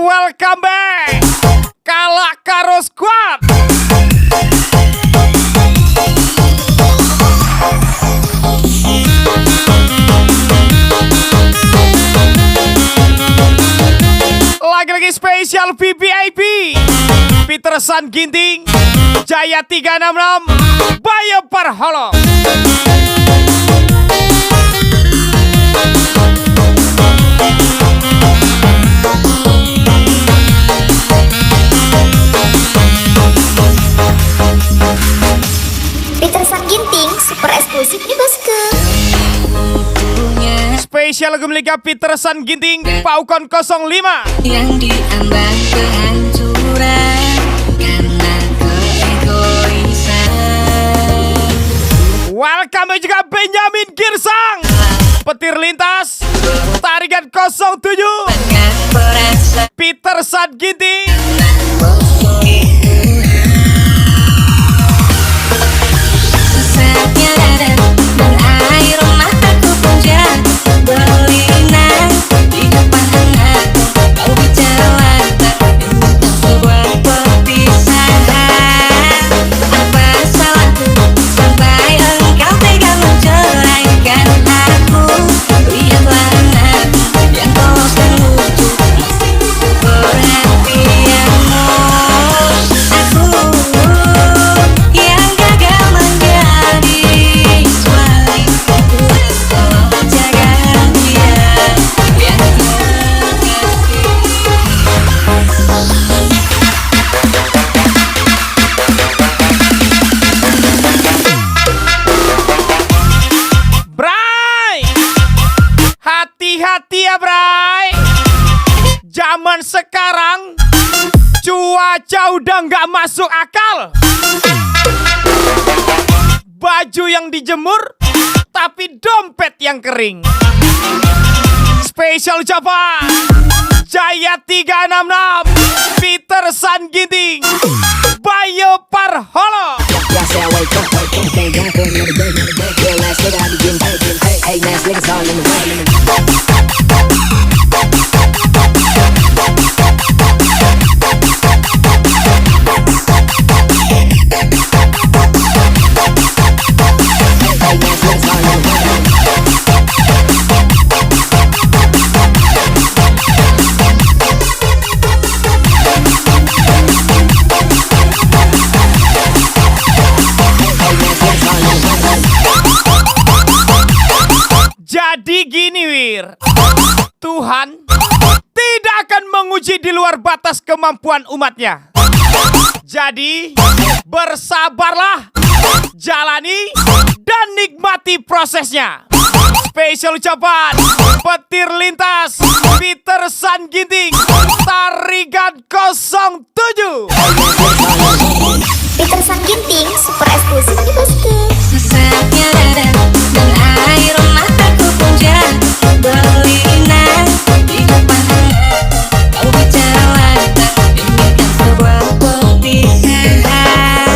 welcome back Kalak Karo Squad. Lagi-lagi spesial VVIP Petersan Ginting, Jaya 366, Bayo Parholo. Petersan Ginting, super eksklusif di bosku. Spesial lagu Liga Petersan Ginting, Paukon 05 yang diambang kehancuran karena keegoisan. Welcome juga Benjamin Girsang, Petir Lintas, Tarigan 07, Petersan Ginting. Saatnya datang dan air mataku pun jatuh berlinang di depan aku. Kau bicara lantang tentang sebuah perpisahan. Apa salahku sampai engkau tega menceraikan aku? Lihatlah anakku yang polos dan lucu, masih butuh perhatianmu. Aku yang gagal menjadi suami, tolong jaga dia yang terkasih. Bray, hati-hati ya Bray. Zaman sekarang cuaca udah nggak masuk akal. Baju yang dijemur tapi dompet yang kering. Spesial ucapan Jaya 366, Petersan Ginting, Bayo Parholo. Jadi gini Wir, Tuhan tidak akan menguji di luar batas kemampuan umatnya. Jadi bersabarlah, jalani dan nikmati prosesnya. Spesial ucapan Petir Lintas, Petersan Ginting, Tarigan 07. Petersan Ginting, super eksklusif di bosku. Saatnya datang dan air mataku pun jatuh berlinang di depan aku. Kau bicara lantang demikian sebuah perpisahan.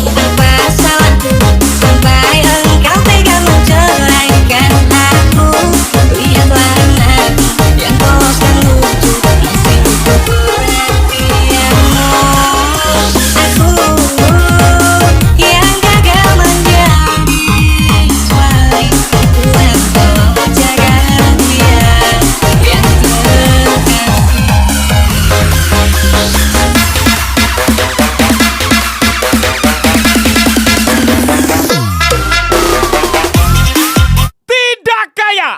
Apa salahku sampai engkau tega menceraikan aku? Lihatlah anakku yang polos dan lucu, masih butuh perhatianmu. Aku yang gagal menjadi suami, tolong jaga dia yang terkasih. Tidak kaya,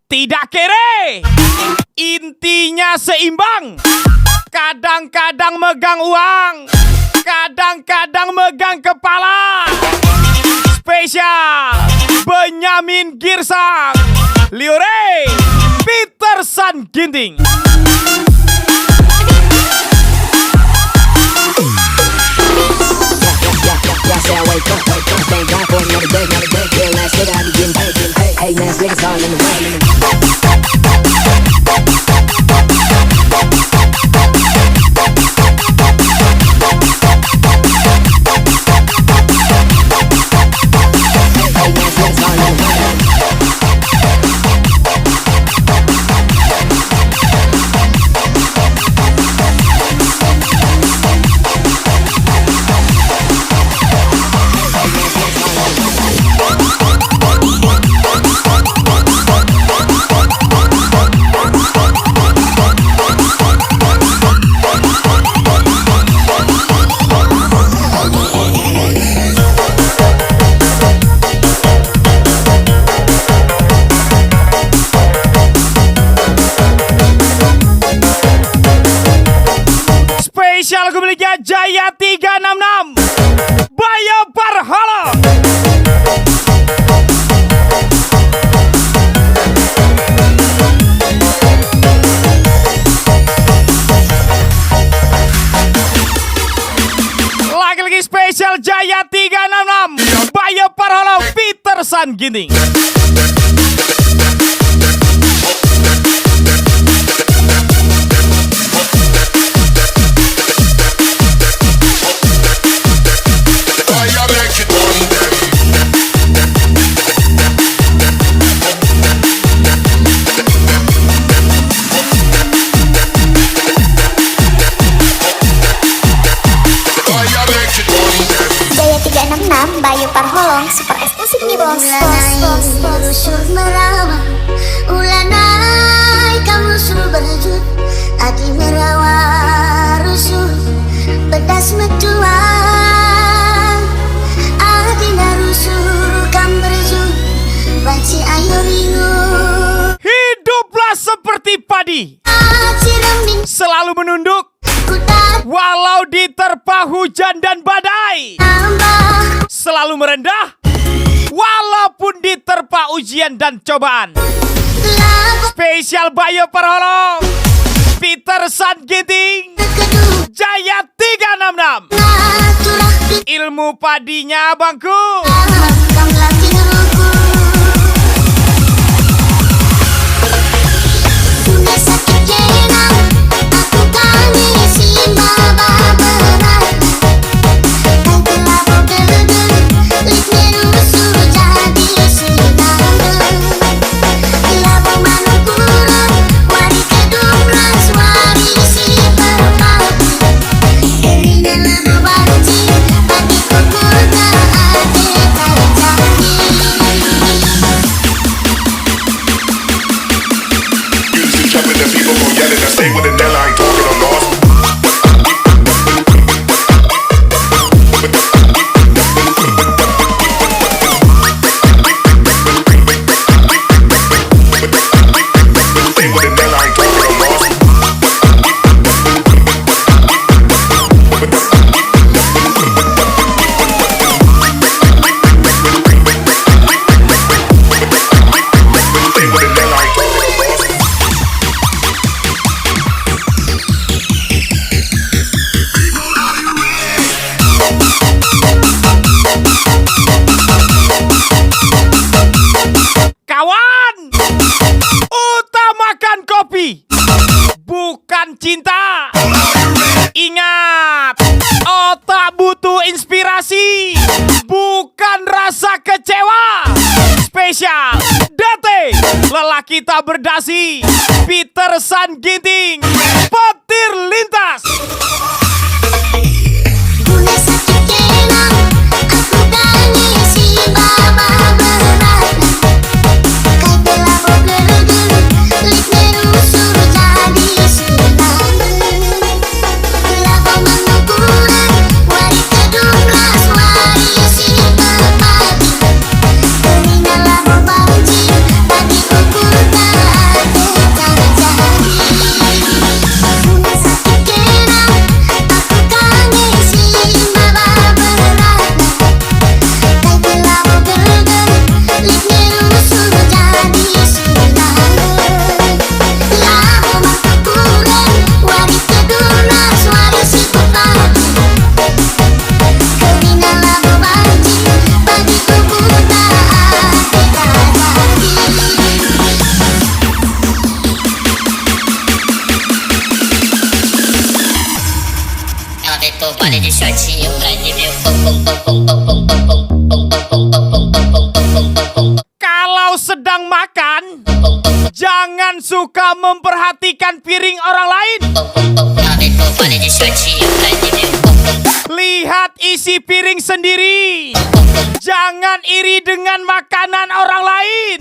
tidak kere, intinya seimbang. Kadang-kadang megang uang, kadang-kadang megang kepala. Spesial Benjamin Girsang, Liore, Petersan Ginting. Spesial miliknya Jaya 366 Bayo Parholo. Lagi-lagi spesial Jaya 366 Bayo Parholo Petersan Ginting. Jaya 366 Bayu Parholong super eksklusif nih bos. Rusuh merawat ulanai kamu suruh berjut adi merawat rusuh pedas metuang adina rusuh kam berjut baci ayo ringu Hiduplah seperti padi, ciramin selalu menunduk kudat walau diterpa hujan dan badai, tambah selalu merendah walaupun diterpa ujian dan cobaan. lagu Spesial Bayo Parholo Petersan Ginting kedua Jaya 366. naturah di Ilmu padinya bangku. kam latih ruku punya sakit jenang aku kami si baba berat kan kelapa gelegen litnya rusuh jadi sinang kelapa manukurang wari kedumras wari si perpati erina lama banci pagi kukur tak ada terjadi. Music jumping and people gon' yell it. I stay with it, then I ain't talking on lost. Stay with it, then I ain't talking on lost. Stay with it, then I ain't talking on lost. Kawan, utamakan kopi, bukan cinta. Ingat, otak butuh inspirasi, bukan rasa kecewa. Spesial DT, lelaki tak berdasi, Petersan Ginting, petir lintas. Punya sakit jenang aku tanya si baba berat kai kelapa gelegen litnya rusuh jadi sinang kelapa manukurang wari kedumras wari si perpati erina lama banci pagi kukur tak ada terjadi. Punya sakit jenang aku tanya si baba berat kai kelapa gelegen litnya rusuh jadi sinang lama manukurang wari kedumras wari si perpati erina lama banci pagi kukur tak ada terjadi. Everybody just searching you like you boom boom boom boom boom boom boom boom boom boom boom boom boom boom. Kalau sedang makan, jangan suka memperhatikan piring orang lain. Everybody just searching you like you boom boom. Lihat isi piring sendiri. Jangan iri dengan makanan orang lain.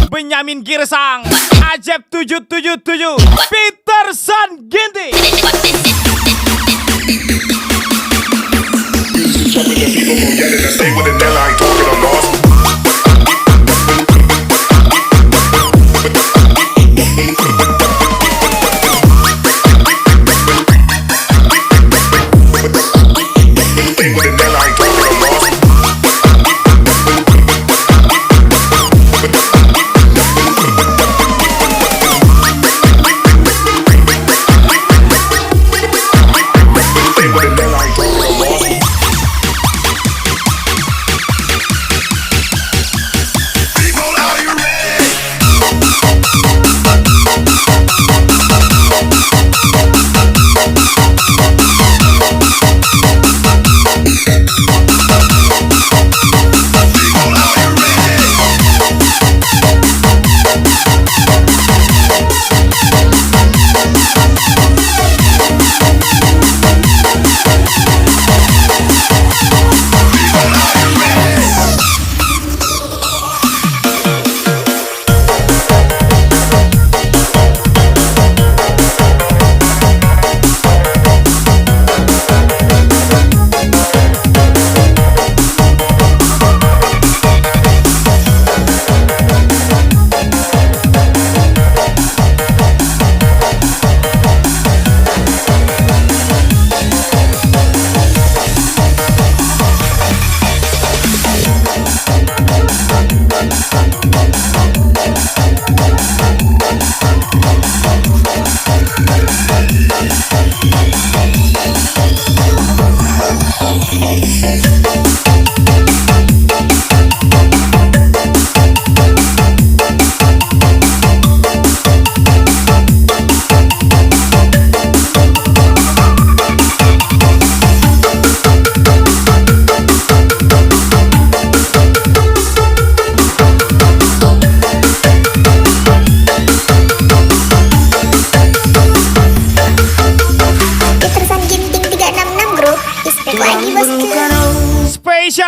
Benyamin Girsang, Ajep 777, Petersan Ginting. Music jumping and people gon' yell it. I stay with it, then I ain't talking on lost.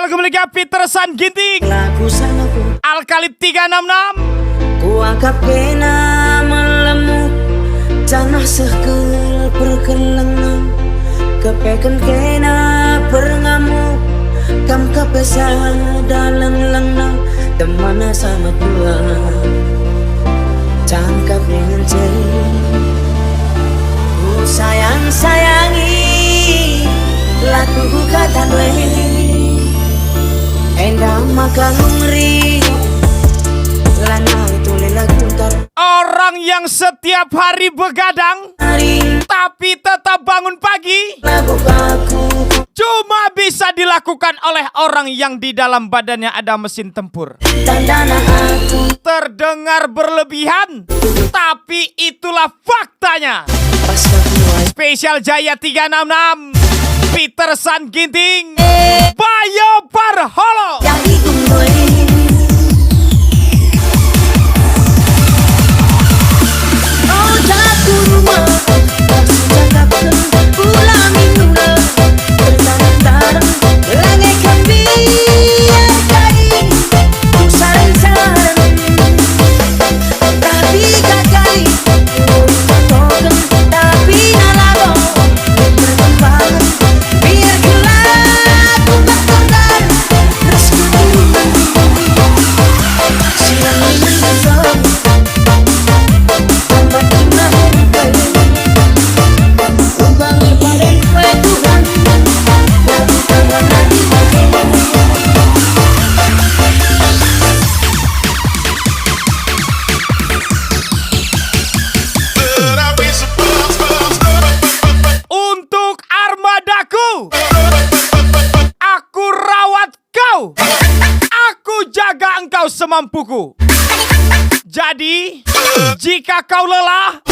lagu miliknya Peter San Ginting, lagu sanaku Alkalip 366. ku anggap kena melemuk tanah sekel perkelengan kepeken kena berngamuk kam kepesa dalam lengang temana sama tua tangkap dengan ku sayang-sayangi laku kata dwe endah makan ngeri lanang tule lagu tar Orang yang setiap hari begadang hari tapi tetap bangun pagi lagu aku cuma bisa dilakukan oleh orang yang di dalam badannya ada mesin tempur. tandana aku Terdengar berlebihan, tapi itulah faktanya. pas keluar Spesial Jaya 366, Peter San Ginting, Bayo Parholo. yang hitung gue oh jatuh rumah masih cakap pulang minggu bertarung-tarung langit kembiar kain ku sayang-sayang tapi kakali token tapi nalabo berkembang biar gelap bakar terus kuturun siang ini besok tambah indah ubang pada kue Tuhan lagu tangan lagi Untuk armadaku, aku rawat kau, aku jaga engkau semampuku. Jadi, jika kau lelah,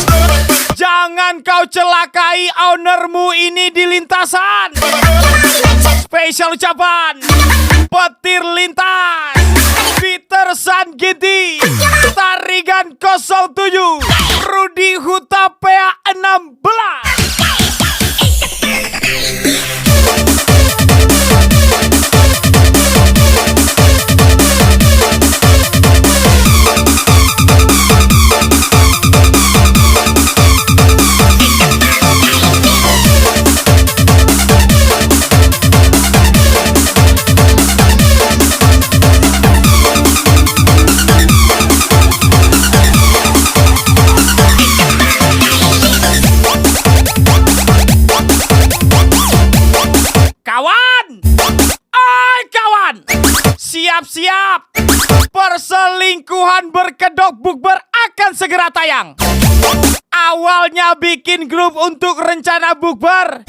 jangan kau celakai ownermu ini di lintasan. Spesial ucapan petir lintas Peter San Ginting, Tarigan 07, Rudi Hutapea 16. Kawan, oi kawan, siap-siap, perselingkuhan berkedok bukber akan segera tayang. Awalnya bikin grup untuk rencana bukber,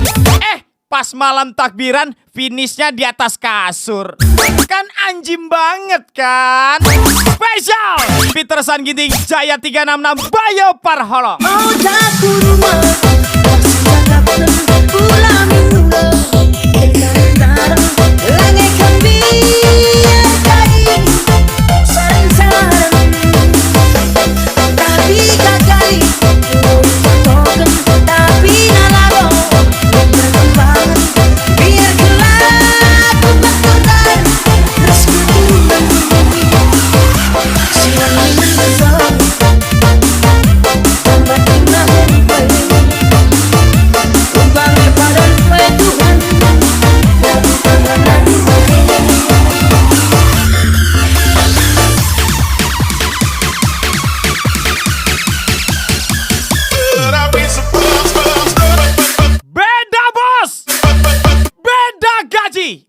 pas malam takbiran finishnya di atas kasur. Kan anjing banget kan. Spesial Peter San Ginting, Jaya 366, Bayo Parholo. oh jatuh rumah masih cakap pulang minggu bertarung-tarung langit kembiar kain sayang-sayang tapi kakali token tapi nalabo berkembang biar gelap bakar terus kuturun siang ini besok tambah indah ubang pada kue Tuhan lagu tangan lagi Beda bos, beda gaji.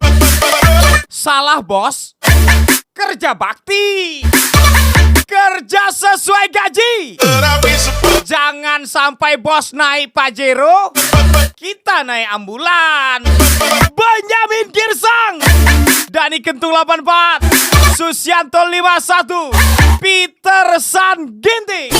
Salah bos, kerja bakti, kerja sesuai gaji. Jangan sampai bos naik Pajero, kita naik ambulan. Benyamin Girsang, Dani Kentung 84, Susianto 51, Peter San Ginting.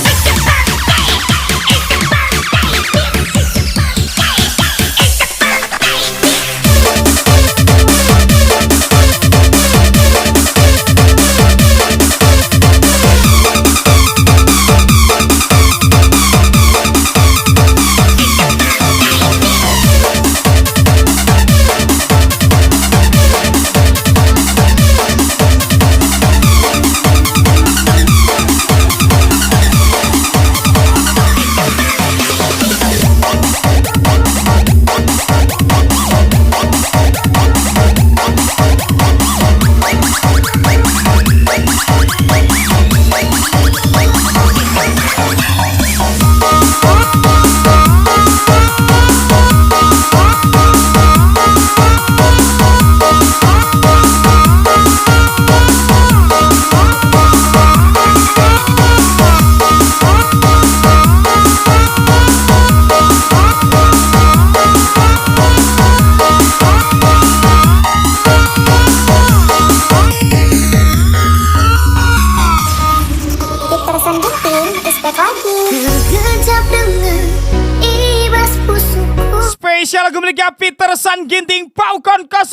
Spesial lagu miliknya Peterson Ginting Paukon 05.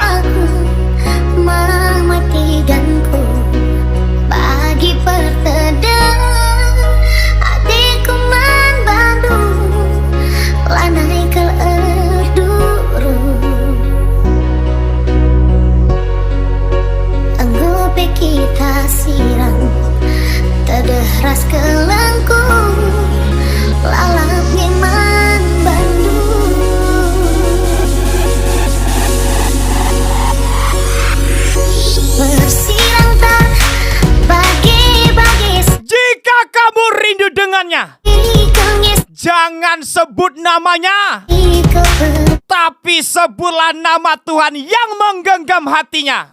Aku mematikanku bagi pertedang hatiku membantu lanai keerduru anggope kita sirang terderas kelengku lalap ngeman bandu bersirang tak bagi-bagi Jika kamu rindu dengannya, kengis jangan sebut namanya, keper tapi sebutlah nama Tuhan yang menggenggam hatinya.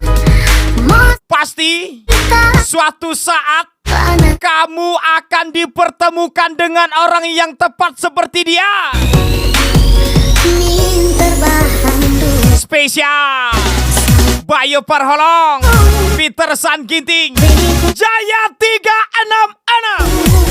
Pasti suatu saat anak kamu akan dipertemukan dengan orang yang tepat seperti dia. min terbahan Spesial Bayu Parholong, Peterson Ginting, Jaya 366.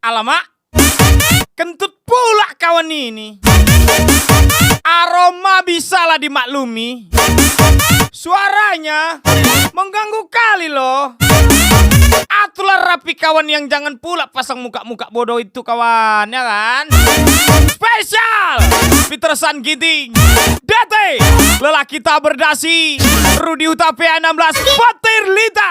Alamak, kentut pula kawan ini. Aroma bisalah dimaklumi, suaranya mengganggu kali loh. Atulah rapi kawan yang jangan pula pasang muka-muka bodoh itu kawan, ya kan? Spesial Peterson Ginting, Dete, lelaki tak berdasi, Rudi Hutape 16, Petir Lita.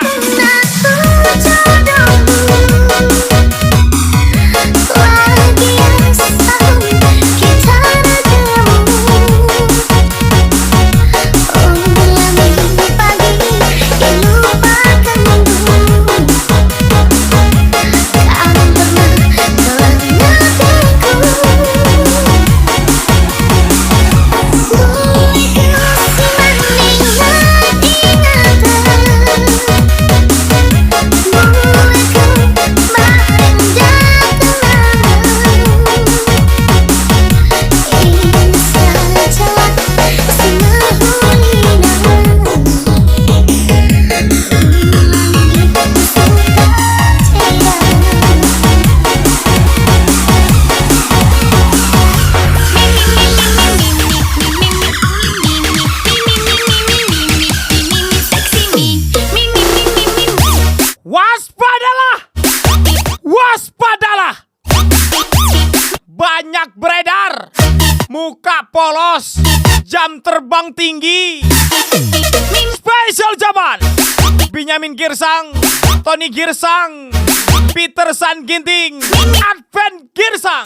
Waspadalah, banyak beredar, muka polos, jam terbang tinggi. Spesial zaman Benyamin Girsang, Tony Girsang, Peterson Ginting, Advent Girsang.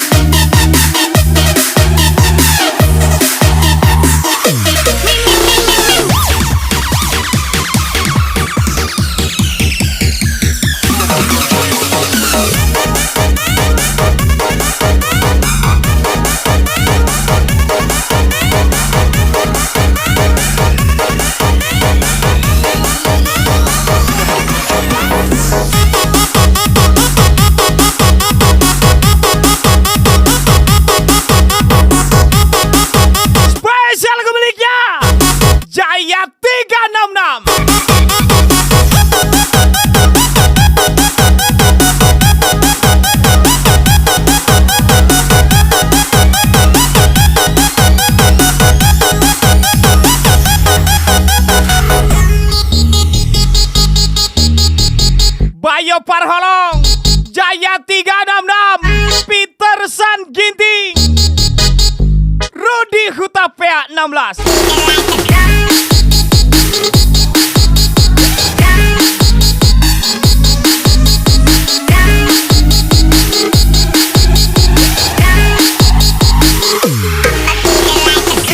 16.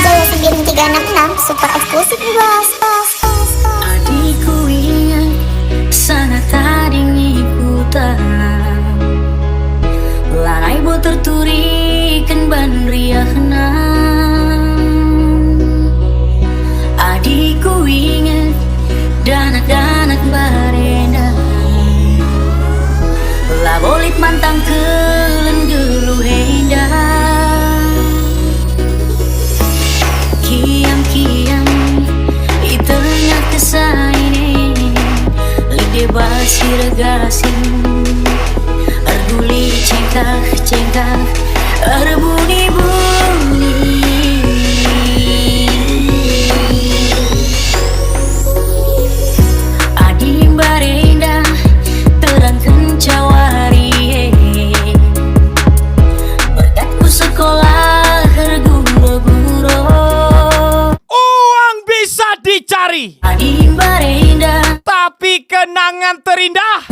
Jaya Sembiring 366 super eksklusif nih bos. Adikku ingat sana tadi ngikutan Larai bo terturikan ban riahna. Adikku ingat danak-danak barenda Labolit mantang kelen geluh hendak Kiam-kiam iternya kesaine Lide basi regasin Erduli cengkak-cengkak Erbuni-buni Adim barenda terang kencawari Berkatku sekolah herguro-guro Uang bisa dicari, Adim barenda tapi kenangan terindah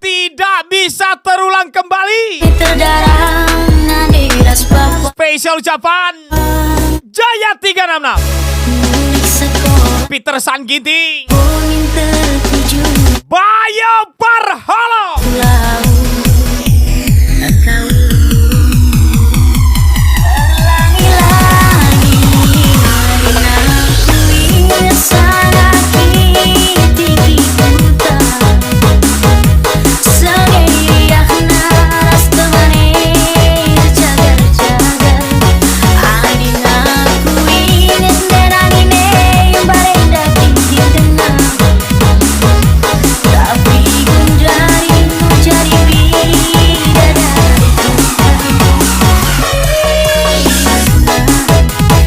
tidak bisa terulang kembali. terdarang nadiras bapak Spesial ucapan Jaya 366 Mulik sekolah Peter San Ginting, Poin tertuju Bayu Parholo. Pulau Kau Terlangi-langi Aku ingat sangat titik buta Segeriak naras temane Jagar-jagar Adin aku ingat derangine Barenda titik tenang Tapi gunjarimu jadi bidadari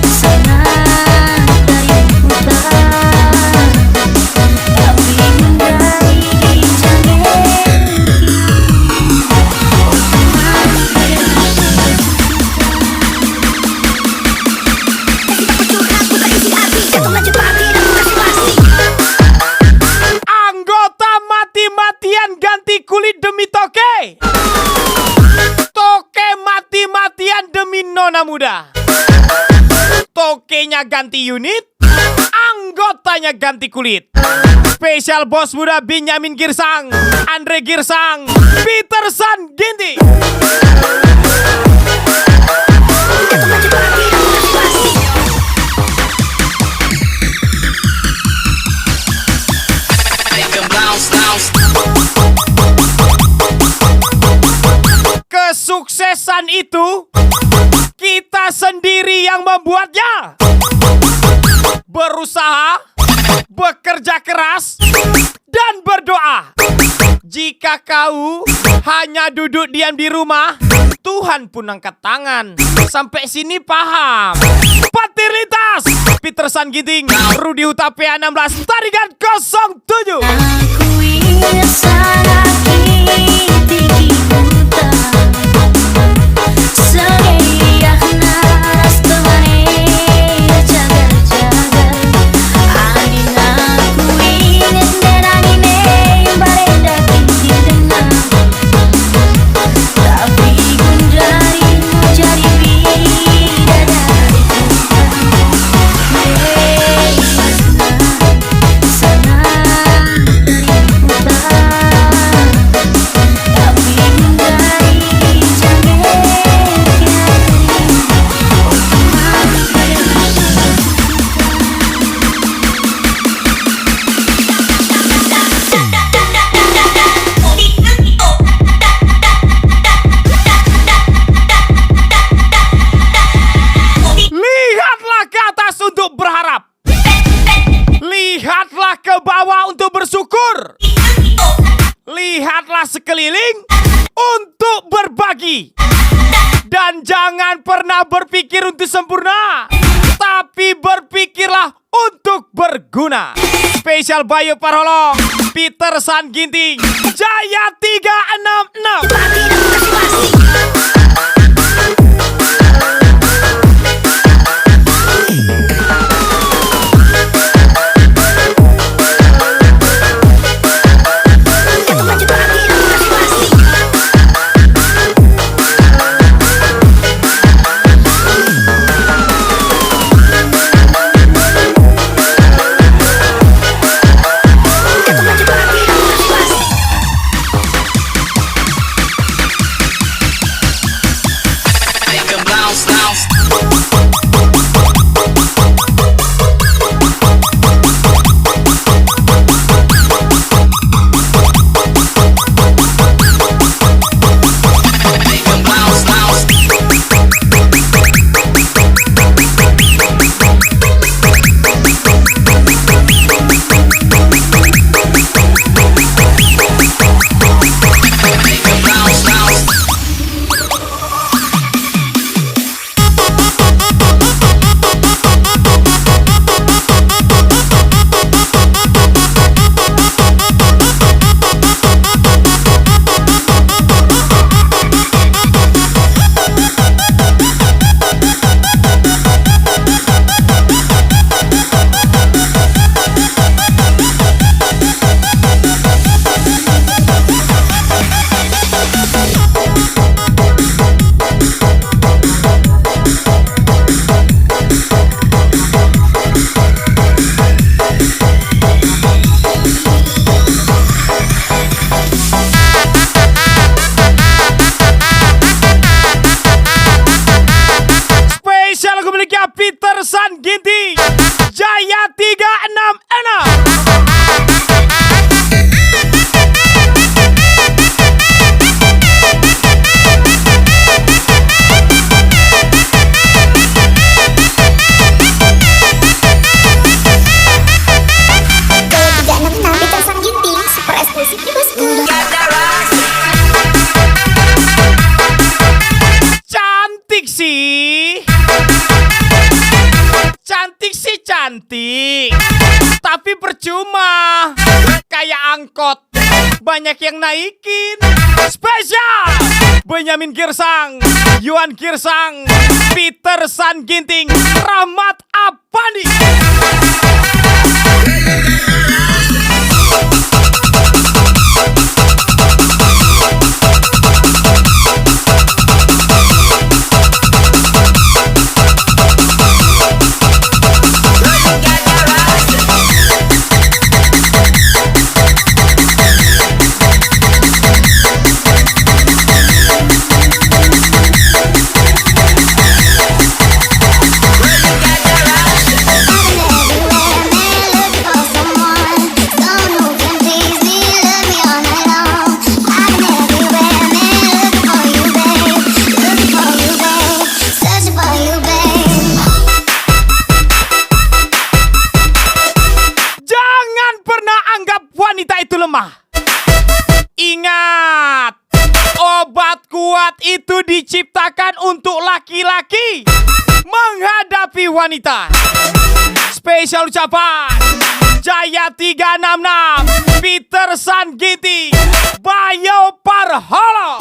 Senang dari hutan Tapi gunjari Anggota mati-matian ganti kulit demi toke. Toke mati-matian demi nona muda. Tokenya ganti unit, anggotanya ganti kulit. Spesial bos muda Benyamin Girsang, Andre Girsang, Peter San Ginting. Kesuksesan itu kita sendiri yang membuatnya. Berusaha, bekerja keras, dan berdoa. Jika kau hanya duduk diam di rumah, Tuhan pun angkat tangan. Sampai sini paham? Petir lintas Peter San Ginting, Rudi Hutape 16, Tarigan 07. Aku ingat sangat titik buta Segeriak naras temane Jagar-jagar Adin aku ingat derangine Barenda titik tenang Tapi gunjarimu jadi bidadari Senang dari hutan Tapi gunjari Lihatlah ke atas untuk berharap. Lihatlah ke bawah untuk bersyukur. Lihatlah sekeliling untuk berbagi. Dan jangan pernah berpikir untuk sempurna, tapi berpikirlah untuk berguna. Spesial Bayu Parholo, Peter San Ginting, Jaya 366. cantik, tapi percuma. Kayak angkot, banyak yang naikin. Spesial Benyamin Girsang, Yuan Girsang, Peter San Ginting, Rahmat Apandi. Ingat, obat kuat itu diciptakan untuk laki-laki menghadapi wanita. Spesial ucapan Jaya 366, Peter San Ginting, Bayu Parholo.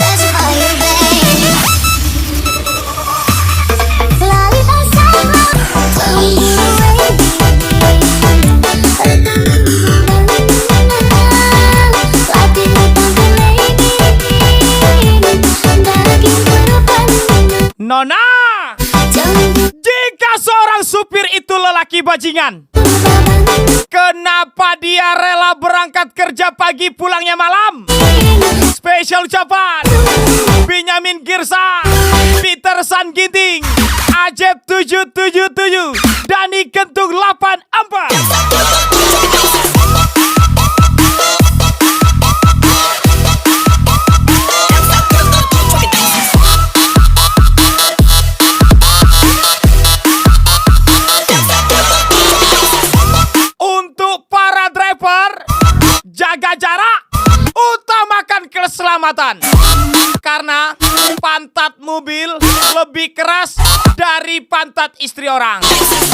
Nona, jika seorang supir itu lelaki bajingan, kenapa dia rela berangkat kerja pagi pulangnya malam? Spesial ucapan Benyamin Girsang, Peter San Ginting, Ajep 777, Dani Kentung 84. Jaga jarak, utamakan keselamatan. Karena pantat mobil lebih keras dari pantat istri orang.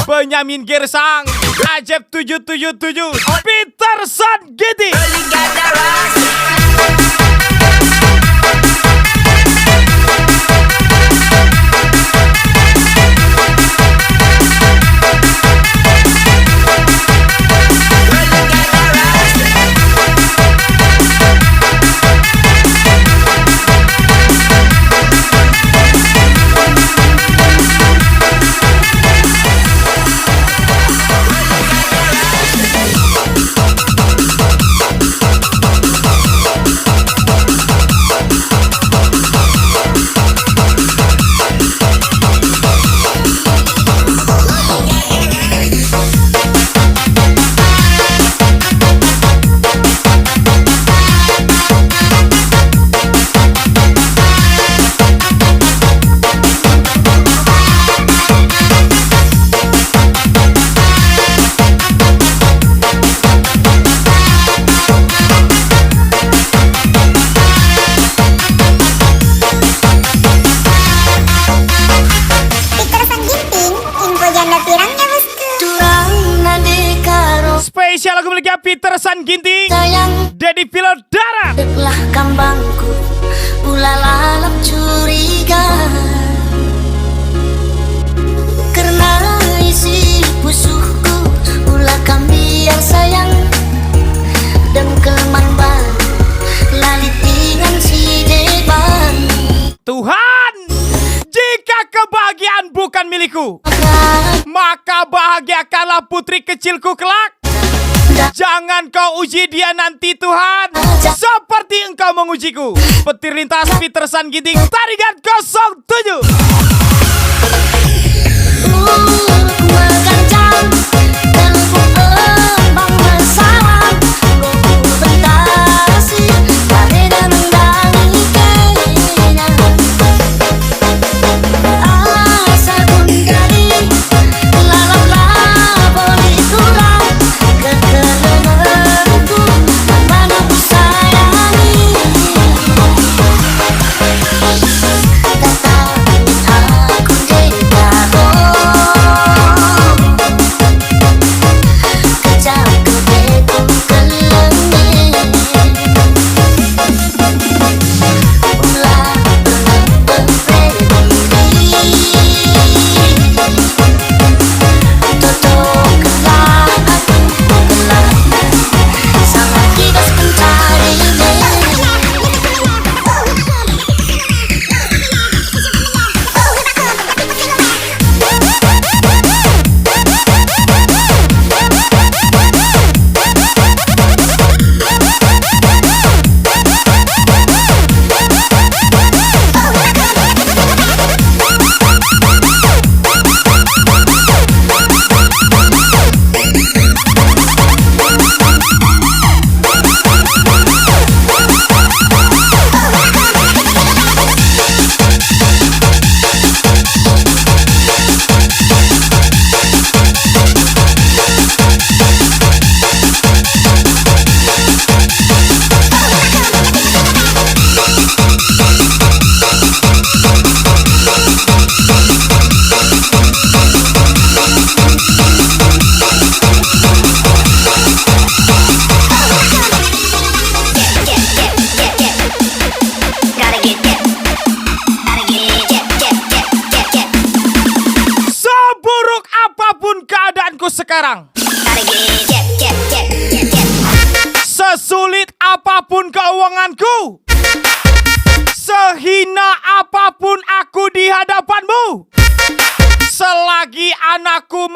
Benyamin Girsang, Ajep 777, Peter San Ginting. Spesial lagu miliknya Peter San Ginting, Dedi Pilodara. Deklah kambangku, ulah lalap curiga, karena isi pusuhku ulah kami yang sayang dan kelman baru lalitingan si deban. Tuhan, jika kebahagiaan bukan milikku, maka bahagiakanlah putri kecilku kelak. Jangan kau uji dia nanti Tuhan, seperti engkau mengujiku. Petir lintas Peter San Ginting, Tarigan 07.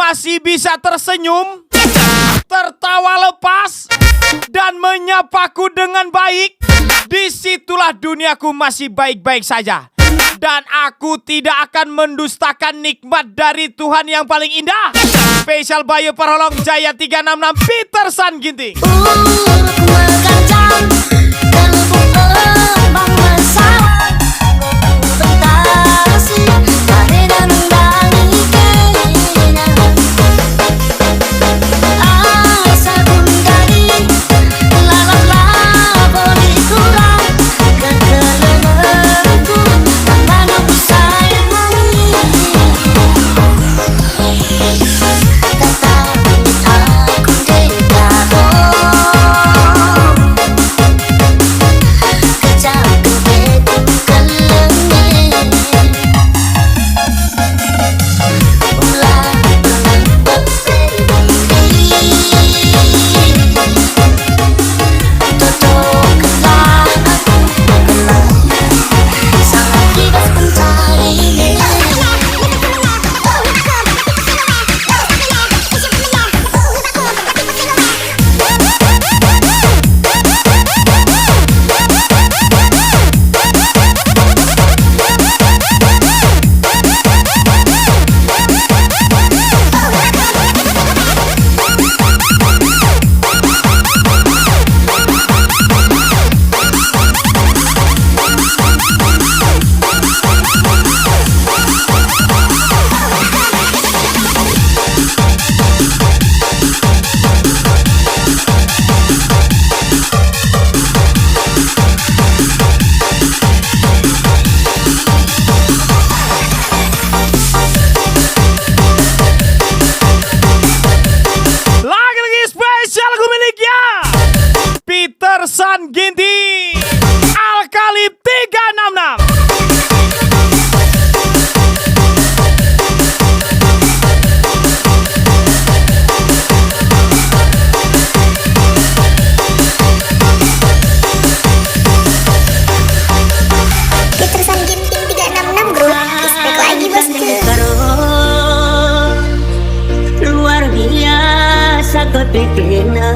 masih bisa tersenyum, tertawa lepas, dan menyapaku dengan baik, disitulah duniaku masih baik-baik saja. Dan aku tidak akan mendustakan nikmat dari Tuhan yang paling indah. Spesial Bayu Parholong Jaya 366 Petersan Ginting. Uruk mengganjang kalbu embang mesra betasi karena mendangi kena asa bundari lalap bodi kurang kekelemenku manuk sayangi kata aku dekabo kejam kebetu kelenge ulah Totokanlah aku gelap sangat bebas mencari Lagi-lagi spesial lagu miliknya Petersan Ginting, Alkalip 366. Petersan Ginting 366 Group. Respect lagi bosku. Luar biasa kepekena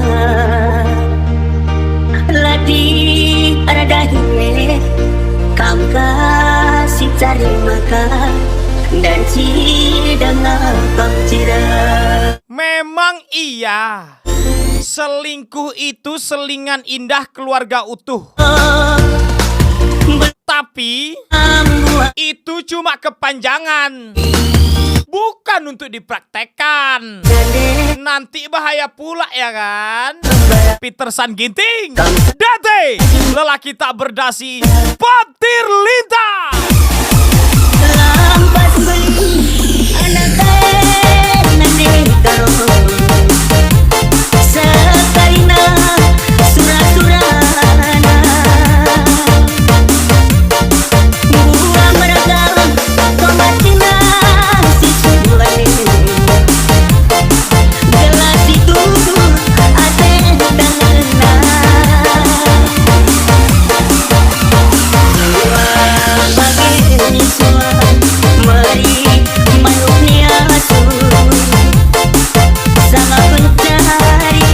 Ladi ada hine Kam kasih cari makan Dan cidang kam cira Memang iya, selingkuh itu selingan indah keluarga utuh. Tapi itu cuma kepanjangan, bukan untuk dipraktekkan. Nanti bahaya pula ya kan. Petersan Ginting, Date, lelaki tak berdasi, petir lintah. Lampas beli anak nane karo Sekalina surah-surahana Buah meragam tomatina si cuane Gelas itu ate dangena bagi suan mari manuknya asun sama pencari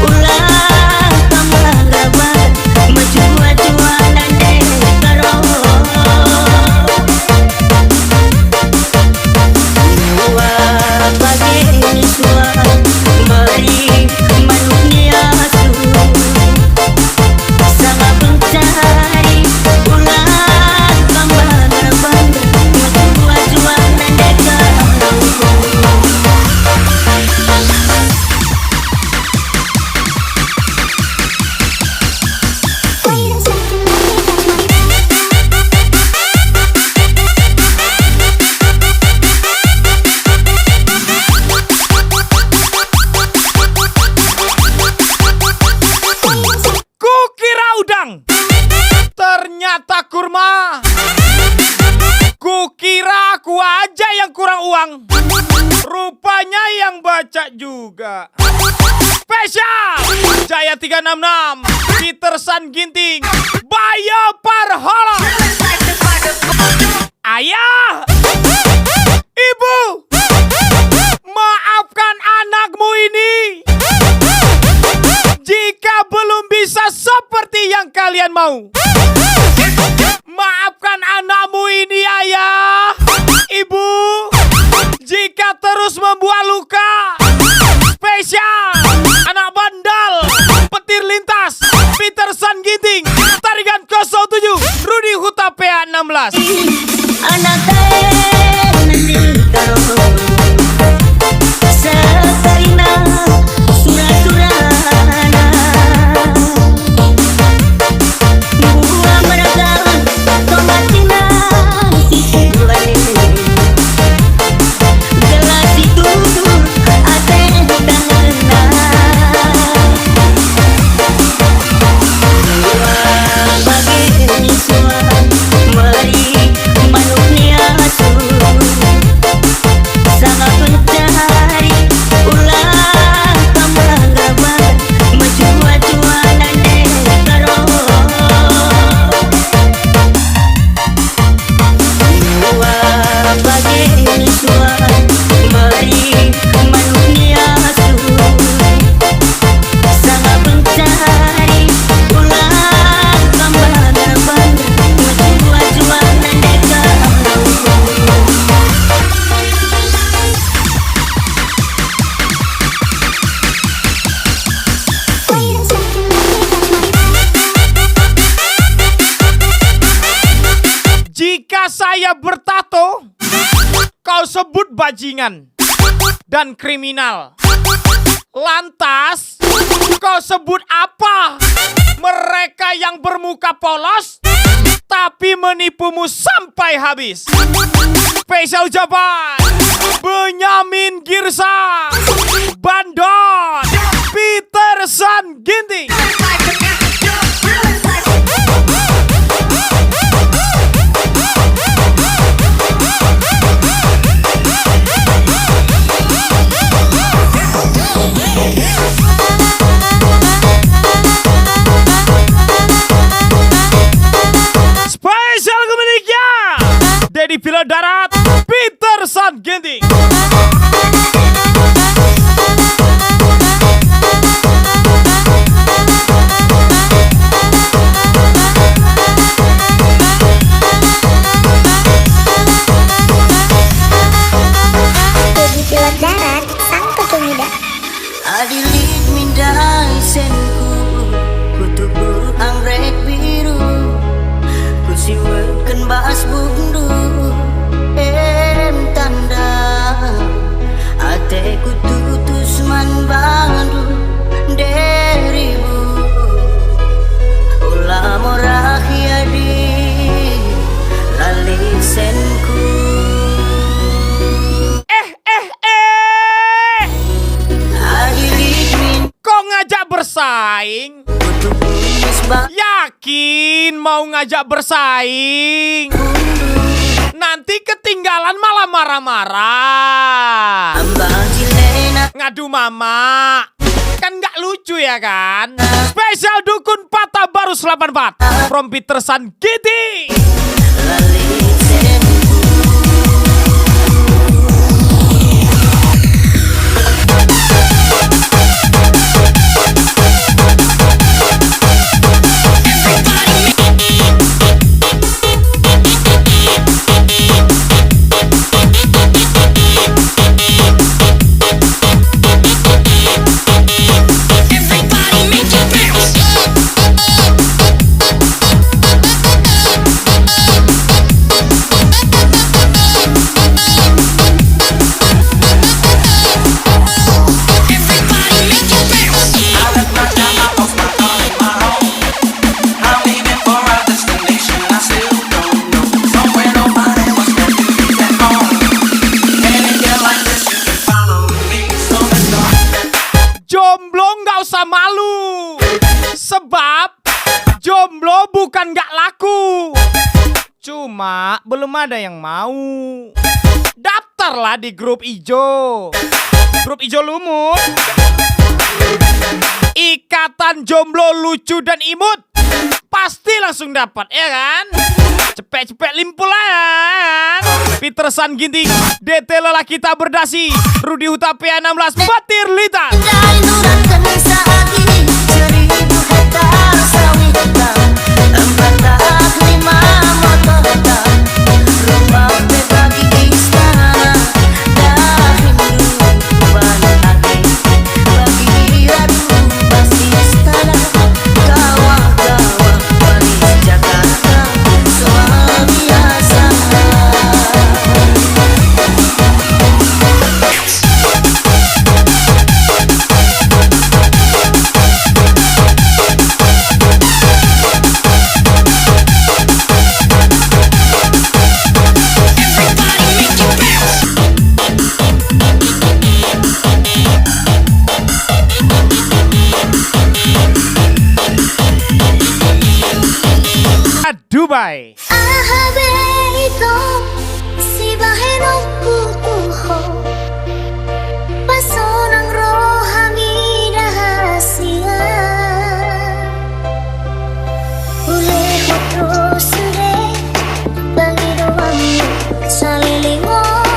ulah kamaraban mencuan-cuanan dekaro dua bagi suan mari manuknya asun sama pencari ulah kamaraban mencuan-cuanan dekaro Kukira udang, ternyata kurma. Kukira aku aja yang kurang uang, rupanya yang baca juga. Spesial Jaya 366 Petersan Ginting, Bayu Parholong. Ayah, ibu, maaf ini. Jika belum bisa seperti yang kalian mau, maafkan anakmu ini, ayah, ibu, jika terus membuat luka. Spesial anak bandal, petir lintas, Peterson Ginting, tarikan 07, Rudy Huta PA 16. anak nanti karo sekarina surat-surana bunga meragang tomatina si bulan gelas ditutur ate tangan bagi suan mari manuknya asu sangat mencari ulang tambah gaban mencuat-cuanan karo dua bagi suan mari manuknya asu sangat mencari ulang tambah gaban mencuat-cuanan karo Jika saya bertato, kau sebut bajingan dan kriminal. Lantas, kau sebut apa? Mereka yang bermuka polos, tapi menipumu sampai habis. Spesial ucapan Benyamin Girsa, Bandot, Peterson Ginting. Spesial kemiliknya Dedi Pilot Darat, Peterson Ginting. Jadi pilot darat, sang pemuda. Adilit mindai senku kutubu anggrek biru kusiwekan bahas bundu tanda ate kututus man bandu deribu ulah morahiadi lali senku adilit min Kok ngajak bersaing? kutubu misbah Yakin mau ngajak bersaing? Nanti ketinggalan malah marah-marah. ambang cilena Ngadu mama. Kan gak lucu ya kan? Spesial dukun patah baru 84 from Peterson Ginting. lali senku Jomblo nggak usah malu, sebab jomblo bukan nggak laku, cuma belum ada yang mau. Daftarlah di grup ijo, grup ijo lumut. Ikatan jomblo lucu dan imut, pasti langsung dapat ya kan? Cepet-cepet limpul lah ya kan? Petersan Ginting, DT lelaki tak berdasi, Rudi Hutapea 16, Batir Lita. Dari nuratan saat ini 1000 hektar sawit hitam 4 tak 5 motor hitam rumah bagi istana dahimu balik hati bagi ratu pasti istana kawah-kawah manis Jakarta luar biasa. Dubai. Ahabeito si baheno kutuho pasonang rohani rahasia ule terus ure bagi doamu salilingon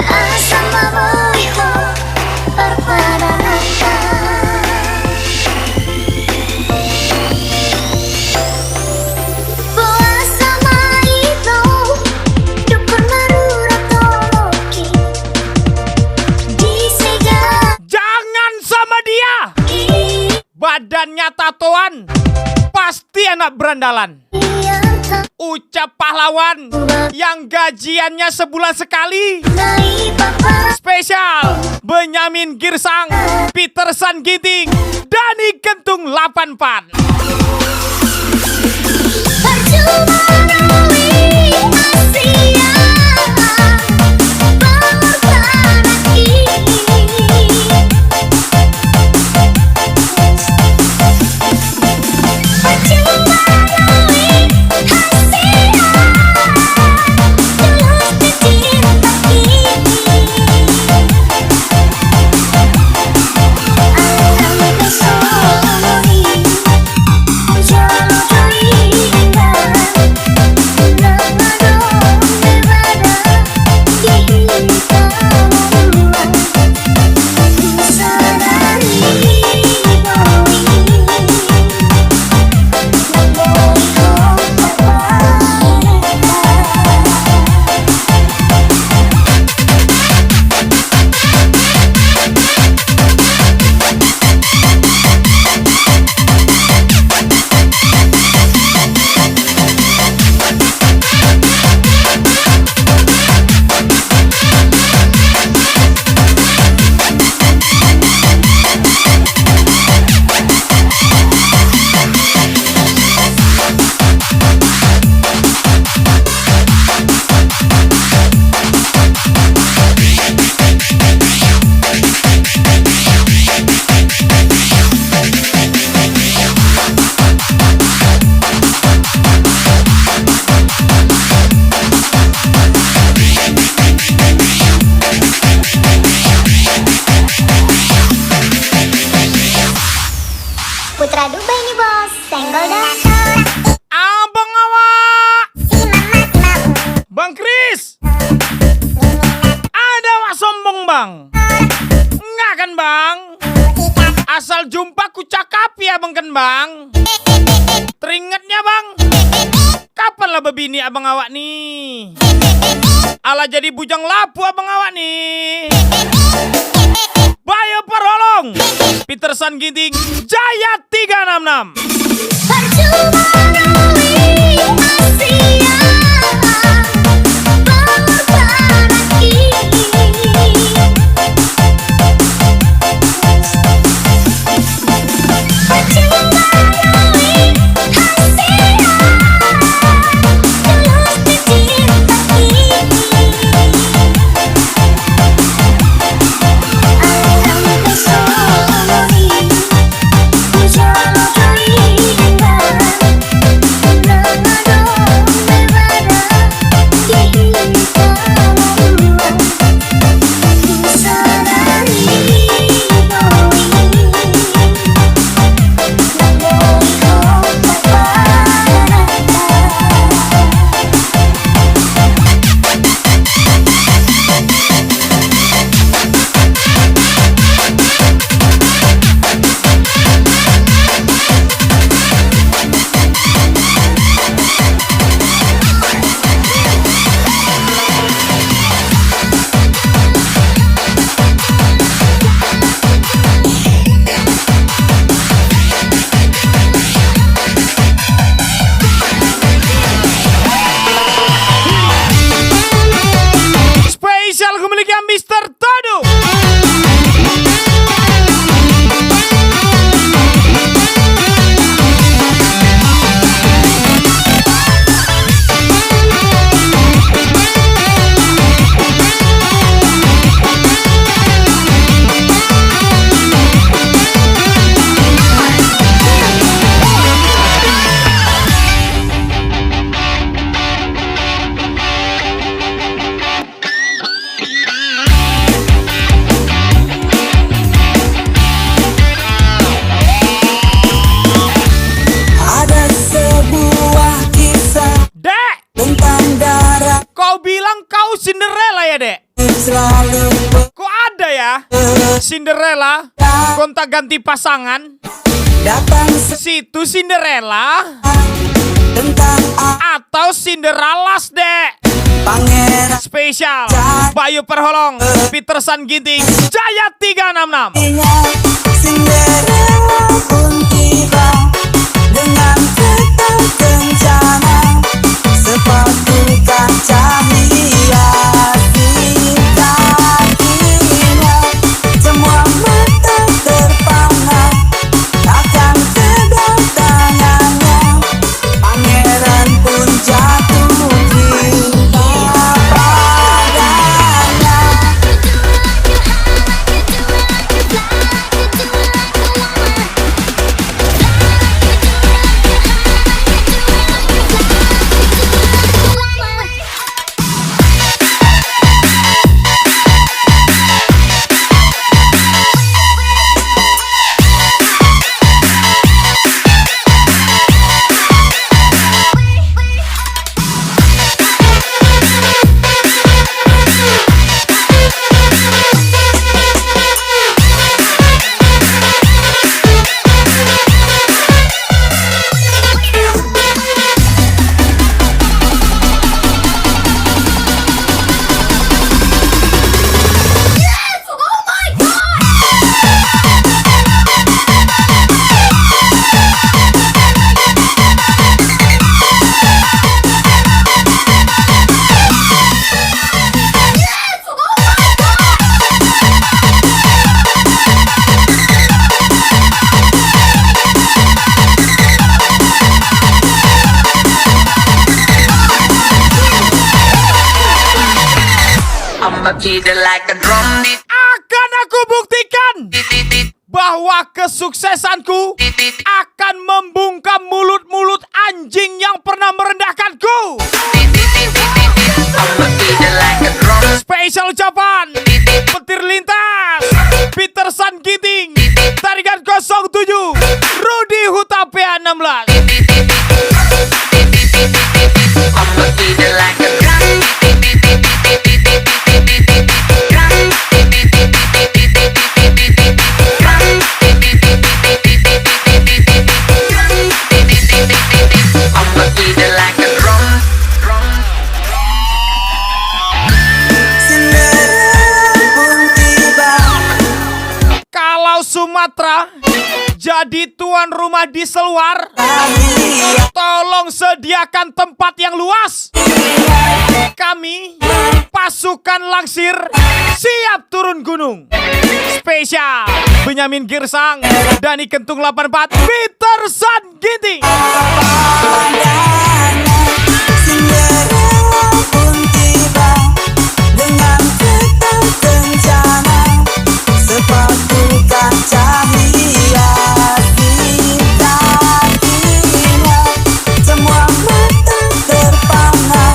asam baboiho perpadangan. Badannya tatoan, pasti anak berandalan. Ucap pahlawan yang gajiannya sebulan sekali. Spesial Benyamin Girsang, Petersan Ginting, Dani Kentung 84. Putra Dubai nih bos, senggol dah. Abang awak, Bang Kris, ada wak sombong bang? Enggak kan bang? Asal jumpa ku cakap ya bang kan bang? Teringatnya bang, kapan lah bebini abang awak nih? Alah jadi bujang lapu abang awak nih. Bayu Parholong, Petersan Ginting, Jaya 366. Jangan kau Cinderella ya, Dek? Kok ada ya? Cinderella gonta-ganti pasangan. Situ Cinderella atau Cinderellas, Dek? Spesial Bayu Perholong, Peter San Ginting, Jaya 366. Cinderella pun tiba dengan kereta kencana, sepatu kaca hias di kakinya. Semua mata terpana akan kedatangannya. Pangeran pun jatuh cinta padanya. Akan aku buktikan bahwa kesuksesanku akan membungkam mulut-mulut anjing yang pernah merendahkanku. Spesial ucapan petir lintas Peter San Ginting, tarikan 07 Rudi Hutapea 16. Kalau Sumatera jadi tuan rumah di Seluar, tolong sediakan tempat yang luas. Kami pasukan Langsir siap turun gunung. Spesial Benyamin Girsang, Dani Kentung 84, Peter San Ginting. Cinderella pun tiba dengan kereta kencana, sepatu kaca hias di kakinya. Semua mata terpana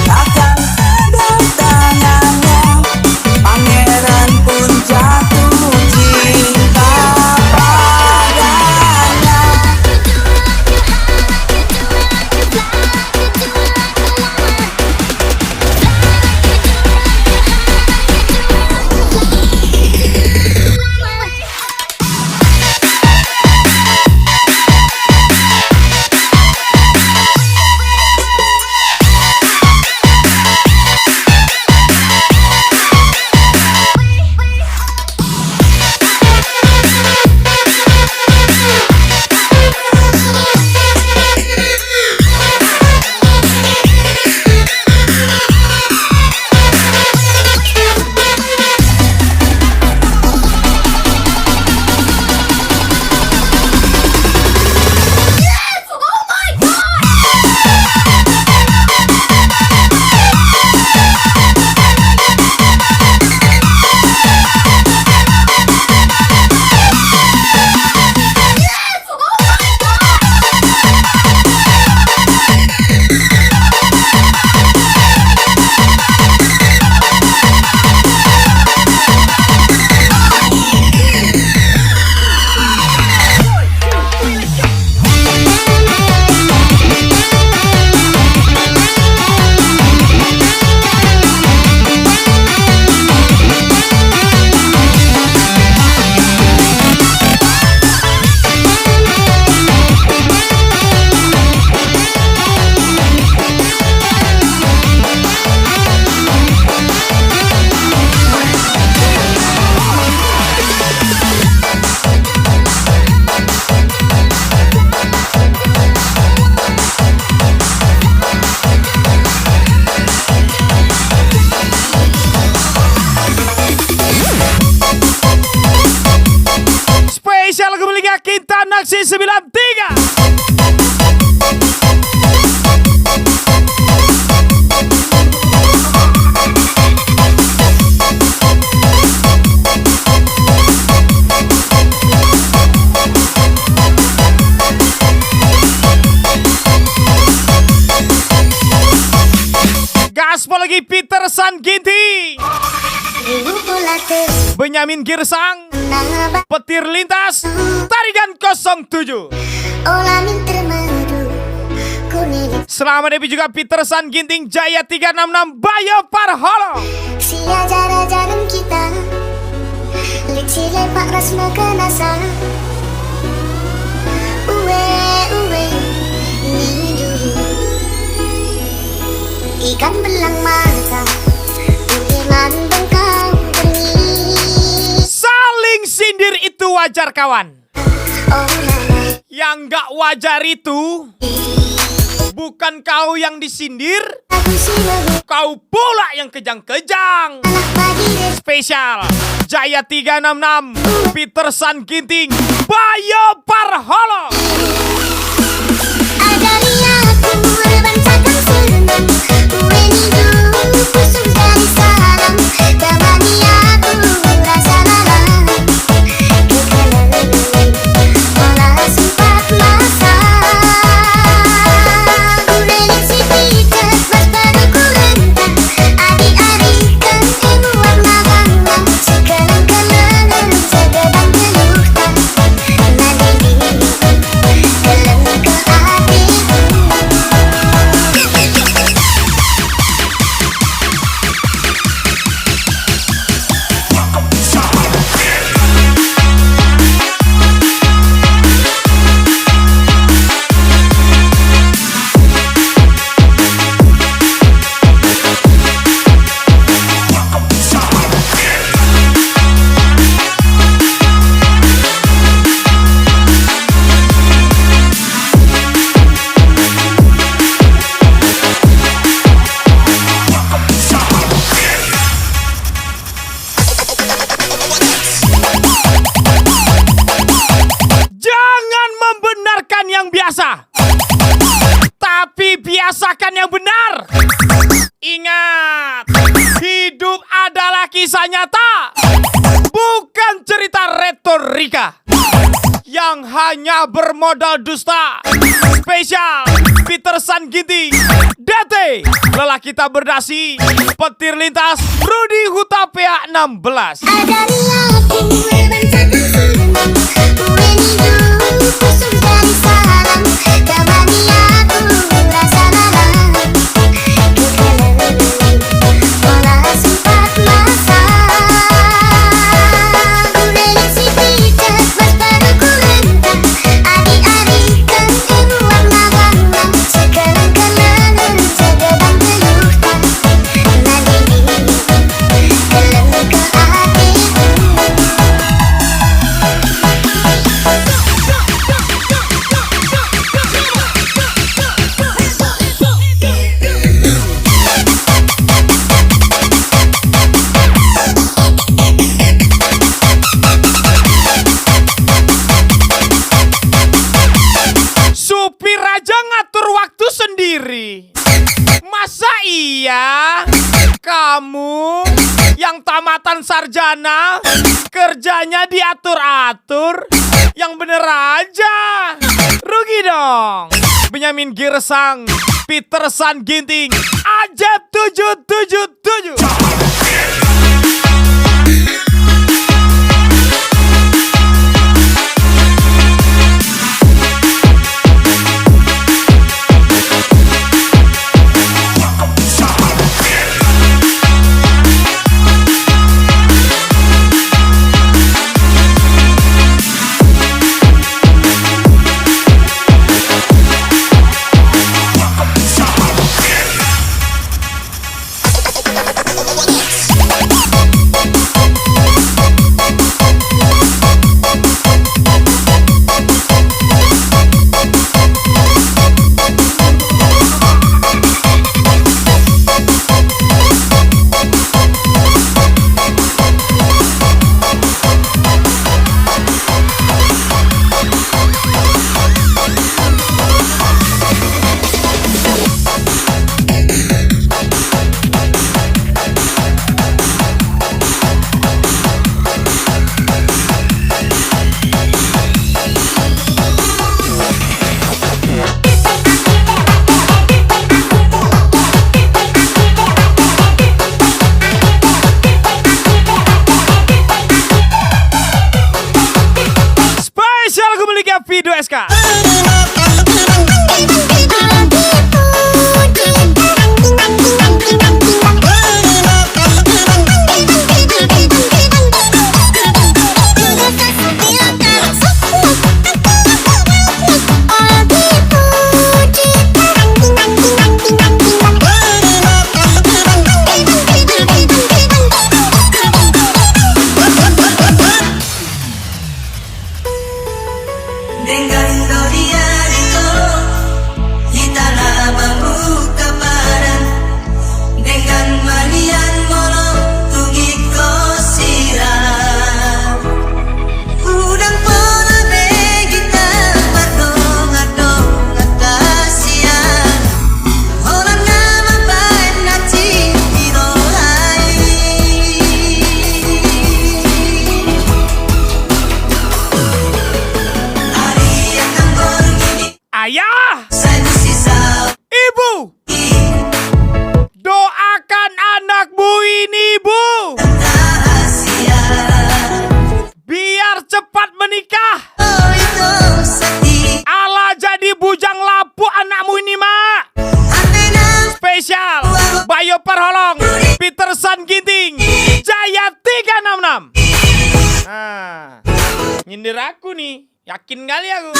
akan kedatangannya. Pangeran pun jatuh cinta padanya. Peter San Ginting, Ribu pula terus Benyamin Girsang, nabak Petir Lintas, Tarigan 07. olamin termadu Kunili Selamat debut juga Peter San Ginting, Jaya 366, Bayo Parholo. Sia jara-jaran kita Leci lepak rasma kenasa Uwe Ini dulu Ikan belang mata Uliman bengkau benih Saling sindir itu wajar kawan. Oh nana Yang gak wajar itu bukan kau yang disindir, Aku silagu kau pula yang kejang-kejang. anak pagi deh Spesial Jaya 366, Peter San Ginting, Bayo Parholo. Ajari aku berbancakan senang Uwe nidu pusuk dari salam Temani aku rasa lalang Kekalahan olah sempat masa Urelik si pijet mas paduku lentang Adik-adikan ibu warna bangga Sekelang-kelangan segedang geluhkan Nadiri keleng ke hatiku Jangan membenarkan yang biasa, tapi biasakan yang benar. Ingat, hidup adalah kisah nyata, bukan cerita retorika yang hanya bermodal dusta. Spesial Peter San Ginting, DT, lelaki tak berdasi, Petir Lintas, Rudy Hutapea 16. Ajari aku berbancakan senang Uwe nidu pusuk dari salam Temani aku rasa lalang Kekalahan olah sempat masa Urelik si pijet mas paduku lentang Adik-adikan ibu warna bangga Sekelang-kelangan segedang geluhkan Nadiri keleng ke hatiku Supir aja ngatur waktu sendiri. Masa iya kamu yang tamatan sarjana kerjanya diatur-atur? Yang bener aja. Rugi dong. Benyamin Girsang, Peter San Ginting, Ajab 777. Rapido SK. Dengando diarito kita lama buka padan dengan manian molo tugi kosiram udang pona de kita badong adong atasian orang nama baik nati irohai Ayah, saya sisa ibu, doakan anakmu ini, Bu, rahasia biar cepat menikah. oh itu sedih Allah jadi bujang lapuk anakmu ini, Mak. antena Spesial Bayu Perholong, Peterson Ginting, Jaya 366. Nah, nyindir aku nih, yakin kali aku.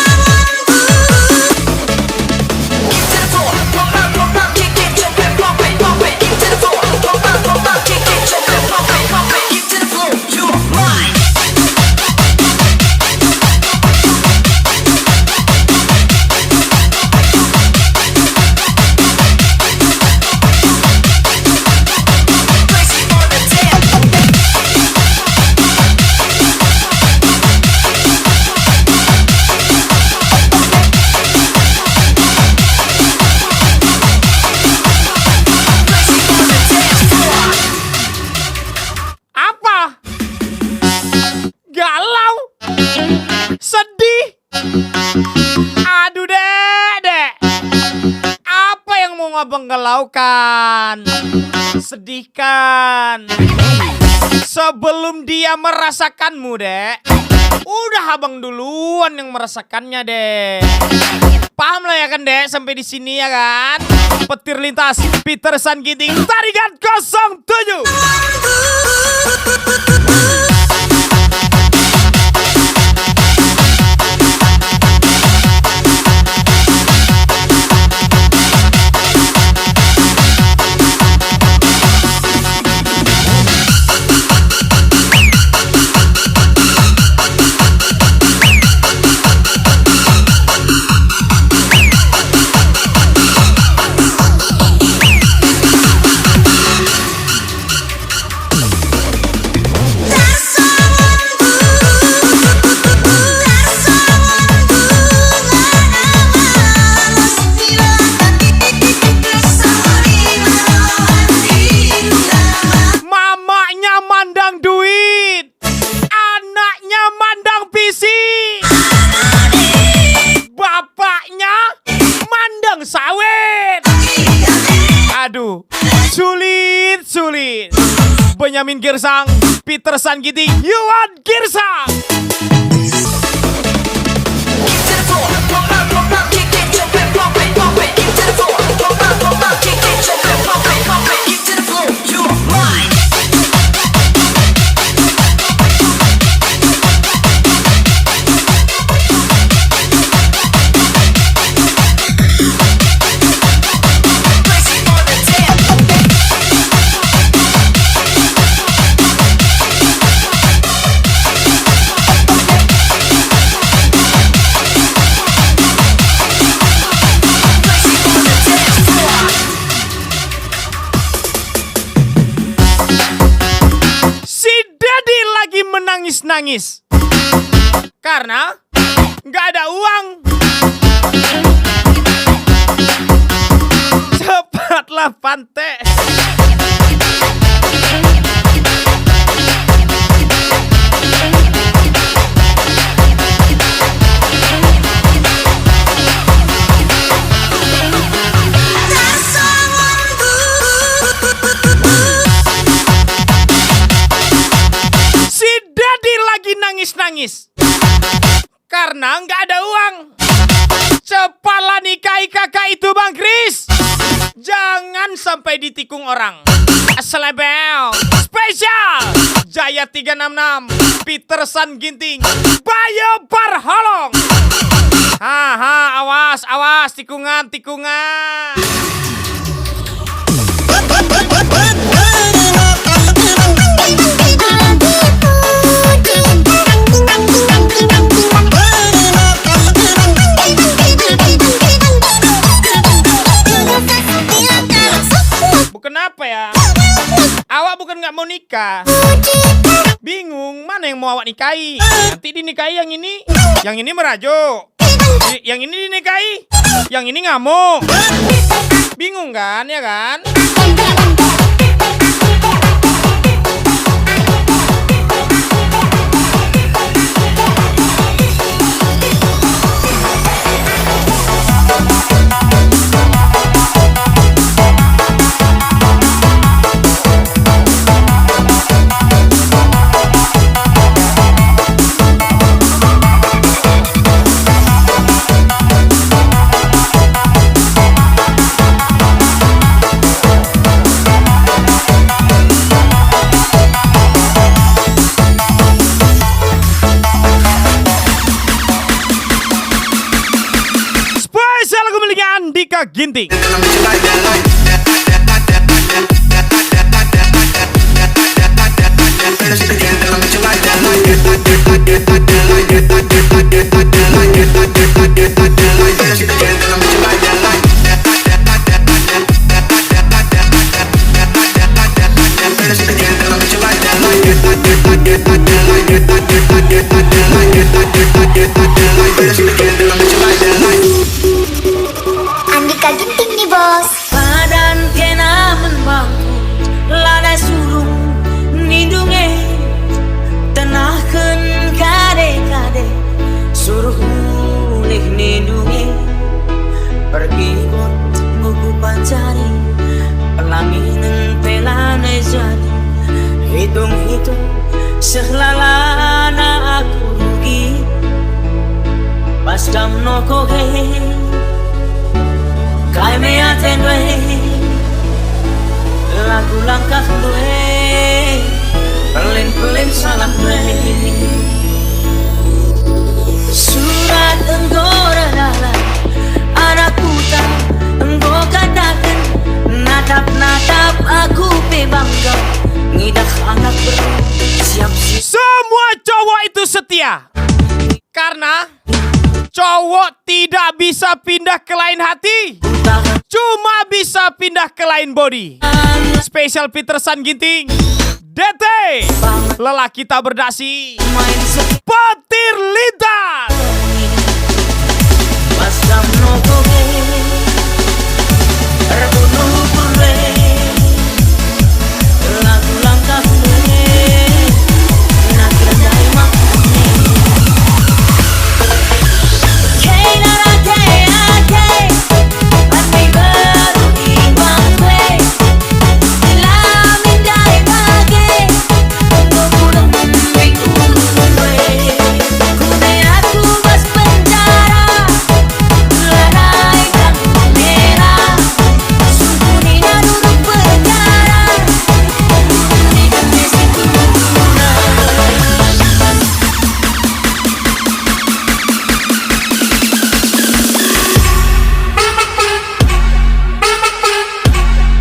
Apa? Galau? Sedih? Aduh, Dek. Apa yang mau ngabang galaukan? Sedihkan. Sebelum dia merasakanmu, Dek. Udah abang duluan yang merasakannya, Dek. Paham lah ya kan, Dek, sampai di sini ya kan? Petir lintas Peterson Ginting Tarigan 07. Mamanya mandang duit, anaknya mandang PC, bapaknya mandang sawit. Aduh, sulit. Benyamin Girsang, Peterson Ginting, Yuan Girsang. Nangis karena nggak ada uang. Cepatlah Pante. Si Daddy lagi nangis-nangis karena nggak ada uang. Cepatlah nikahi kakak itu Bang Kris. Jangan sampai ditikung orang. Selebel spesial Jaya 366, Petersan Ginting, Bayu Parholong. Haha, awas tikungan. Bukan apa ya? Awak bukan nggak mau nikah? Bingung mana yang mau awak nikahi? Nanti dinikahi yang ini merajuk. Yang ini dinikahi, yang ini ngamuk. Bingung kan, ya kan? Andika Ginting. Andika Ginting nih bos. Badan kena membangku lada surung nindunge tenahkan kade suruh mulih nindunge pergi got buku pancari pelaminan pelane jadi hitung selalana aku rugi pas dam noko kai me atendwe lagu langkah gue pelin salah gue surat enggora dalam anak puta enggo katakan natap aku pe bangga ngidak anak siap. Semua cowok itu setia karena cowok tidak bisa pindah ke lain hati, cuma bisa pindah ke lain body. Spesial Petersan Ginting, DT, lelaki tak berdasi, petir lintas.